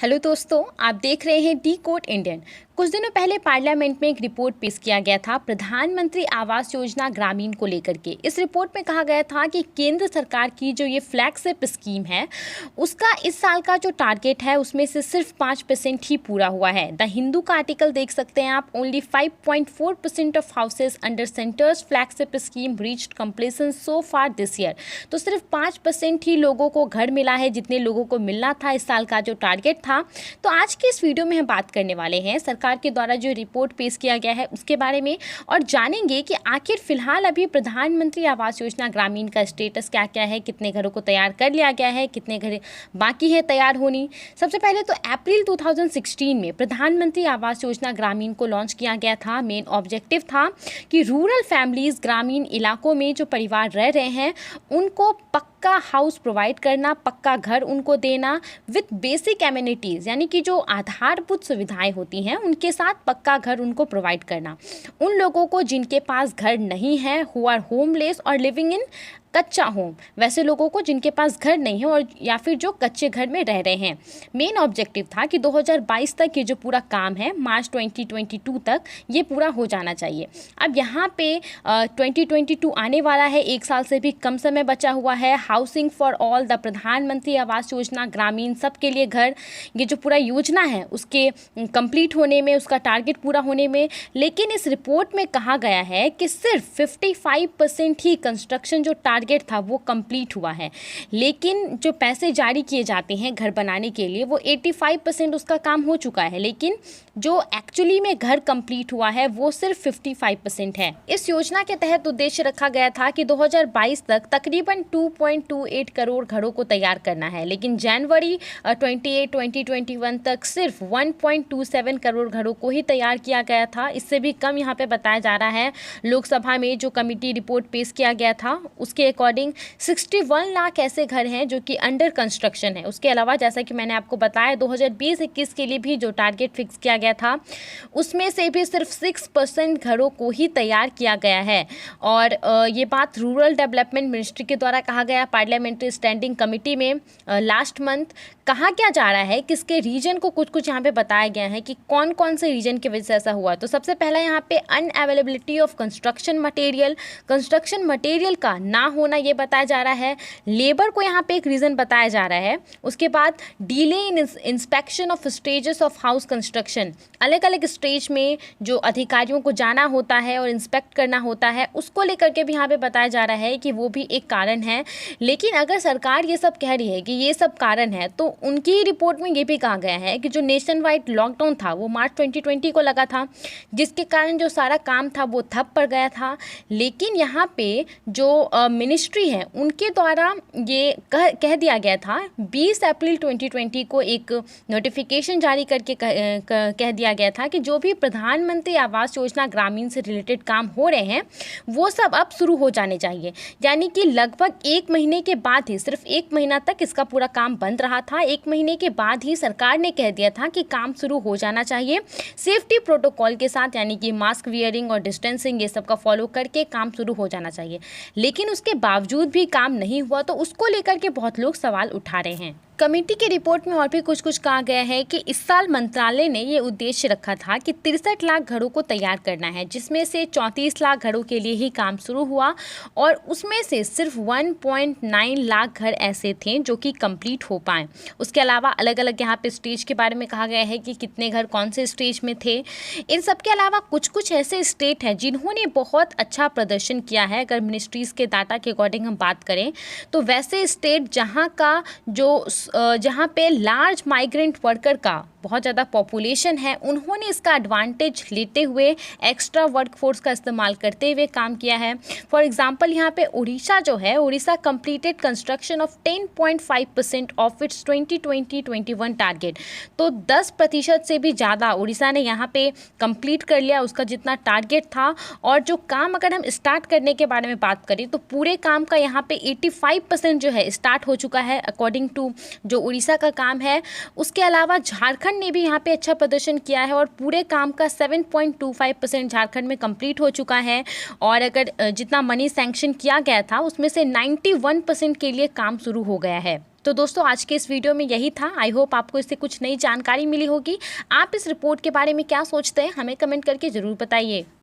Hello दोस्तों, आप देख रहे हैं डी कोड इंडियन। कुछ दिनों पहले पार्लियामेंट में एक रिपोर्ट पेश किया गया था प्रधानमंत्री आवास योजना ग्रामीण को लेकर के। इस रिपोर्ट में कहा गया था कि केंद्र सरकार की जो ये फ्लैगशिप स्कीम है उसका इस साल का जो टारगेट है उसमें से सिर्फ 5% ही पूरा हुआ है। द हिंदू का आर्टिकल देख सकते हैं आप। Only 5.4% of houses under centres flagship scheme reached completion so far this year. तो सिर्फ 5% ही लोगों को घर मिला है जितने लोगों को मिलना था इस साल का जो टारगेट था। तो आज के इस वीडियो में हम बात करने वाले हैं सरकार के द्वारा जो रिपोर्ट पेश किया गया है उसके बारे में, और जानेंगे कि आखिर फिलहाल अभी प्रधानमंत्री आवास योजना ग्रामीण का स्टेटस क्या क्या है, कितने घरों को तैयार कर लिया गया है, कितने घर बाकी है तैयार होनी। सबसे पहले तो अप्रैल 2016 में प्रधानमंत्री आवास योजना ग्रामीण को लॉन्च किया गया था। मेन ऑब्जेक्टिव था कि रूरल फैमिलीज, ग्रामीण इलाकों में जो परिवार रह रहे हैं उनको पक्का हाउस प्रोवाइड करना, पक्का घर उनको देना विद बेसिक एमिनिटीज़, यानी कि जो आधारभूत सुविधाएं होती हैं उनके साथ पक्का घर उनको प्रोवाइड करना। उन लोगों को जिनके पास घर नहीं है, हु आर होमलेस और लिविंग इन कच्चा होम, वैसे लोगों को जिनके पास घर नहीं है और या फिर जो कच्चे घर में रह रहे हैं। मेन ऑब्जेक्टिव था कि 2022 तक ये जो पूरा काम है, मार्च 2022 तक ये पूरा हो जाना चाहिए। अब यहाँ पे 2022 आने वाला है, एक साल से भी कम समय बचा हुआ है। हाउसिंग फॉर ऑल, द प्रधानमंत्री आवास योजना ग्रामीण, सबके लिए घर, ये जो पूरा योजना है उसके कंप्लीट होने में, उसका टारगेट पूरा होने में। लेकिन इस रिपोर्ट में कहा गया है कि सिर्फ 55% ही कंस्ट्रक्शन जो टारगेट था वो कंप्लीट हुआ है। लेकिन जो पैसे जारी किए जाते हैं घर बनाने के लिए वो 85% उसका काम हो चुका है, लेकिन जो एक्चुअली में घर कंप्लीट हुआ है वो सिर्फ 55% है। इस योजना के तहत उद्देश्य रखा गया था कि 2022 तक तकरीबन 2.28 करोड़ घरों को तैयार करना है, लेकिन जनवरी 28, 2021 तक सिर्फ 1.27 करोड़ घरों को ही तैयार किया गया था। इससे भी कम यहाँ पे बताया जा रहा है। लोकसभा में जो कमेटी रिपोर्ट पेश किया गया था उसके अकॉर्डिंग 61 लाख ऐसे घर हैं जो कि अंडर कंस्ट्रक्शन है। उसके अलावा जैसा कि मैंने आपको बताया 2020-21 के लिए भी जो टारगेट फिक्स किया गया था उसमें से भी सिर्फ 6% घरों को ही तैयार किया गया है। और ये बात रूरल डेवलपमेंट मिनिस्ट्री के द्वारा कहा गया पार्लियामेंट्री स्टैंडिंग कमेटी में लास्ट मंथ। कहा क्या जा रहा है कि इसके रीजन को कुछ यहाँ पे बताया गया है कि कौन कौन से रीजन की वजह से ऐसा हुआ। तो सबसे पहला यहाँ पे unavailability of construction material, construction material का ना होना ये बताया जा रहा है। लेबर को यहाँ पे एक रीज़न बताया जा रहा है। उसके बाद delay in inspection of stages of house construction, अलग अलग स्टेज में जो अधिकारियों को जाना होता है और इंस्पेक्ट करना होता है उसको लेकर के भी यहाँ पे बताया जा रहा है कि वो भी एक कारण है। लेकिन अगर सरकार ये सब कह रही है कि ये सब कारण है तो उनकी रिपोर्ट में ये भी कहा गया है कि जो नेशन वाइड लॉकडाउन था वो मार्च 2020 को लगा था, जिसके कारण जो सारा काम था वो ठप पड़ गया था। लेकिन यहाँ पे जो मिनिस्ट्री है उनके द्वारा ये कह दिया गया था 20 अप्रैल 2020 को एक नोटिफिकेशन जारी करके कह दिया गया था कि जो भी प्रधानमंत्री आवास योजना ग्रामीण से रिलेटेड काम हो रहे हैं वो सब अब शुरू हो जाने चाहिए। यानी कि लगभग 1 महीने के बाद ही, सिर्फ 1 महीना तक इसका पूरा काम बंद रहा था। 1 महीने के बाद ही सरकार ने कह दिया था कि काम शुरू हो जाना चाहिए सेफ्टी प्रोटोकॉल के साथ, यानी कि मास्क वियरिंग और डिस्टेंसिंग ये सब का फॉलो करके काम शुरू हो जाना चाहिए। लेकिन उसके बावजूद भी काम नहीं हुआ तो उसको लेकर के बहुत लोग सवाल उठा रहे हैं। कमेटी की रिपोर्ट में और भी कुछ कहा गया है कि इस साल मंत्रालय ने ये उद्देश्य रखा था कि 63 लाख घरों को तैयार करना है, जिसमें से 34 लाख घरों के लिए ही काम शुरू हुआ और उसमें से सिर्फ 1.9 लाख घर ऐसे थे जो कि कंप्लीट हो पाए। उसके अलावा अलग अलग यहाँ पे स्टेज के बारे में कहा गया है कि कितने घर कौन से स्टेज में थे। इन सब के अलावा कुछ ऐसे स्टेट हैं जिन्होंने बहुत अच्छा प्रदर्शन किया है। अगर मिनिस्ट्रीज़ के डाटा के अकॉर्डिंग हम बात करें तो वैसे स्टेट जहाँ पे लार्ज माइग्रेंट वर्कर का बहुत ज़्यादा पॉपुलेशन है उन्होंने इसका एडवांटेज लेते हुए एक्स्ट्रा वर्कफोर्स का इस्तेमाल करते हुए काम किया है। फॉर एग्जांपल यहाँ पे उड़ीसा जो है, Orissa completed construction of 10.5% of its 2020-21 target. तो 10% से भी ज़्यादा उड़ीसा ने यहाँ पे कंप्लीट कर लिया उसका जितना टारगेट था। और जो काम अगर हम स्टार्ट करने के बारे में बात करें तो पूरे काम का यहाँ पे 85% जो है स्टार्ट हो चुका है अकॉर्डिंग टू जो उड़ीसा का काम है। उसके अलावा झारखंड ने भी यहाँ पे अच्छा प्रदर्शन किया है और पूरे काम का 7.25% झारखंड में कंप्लीट हो चुका है। और अगर जितना मनी सैंक्शन किया गया था उसमें से 91% के लिए काम शुरू हो गया है। तो दोस्तों आज के इस वीडियो में यही था। आई होप आपको इससे कुछ नई जानकारी मिली होगी। आप इस रिपोर्ट के बारे में क्या सोचते हैं, हमें कमेंट करके ज़रूर बताइए।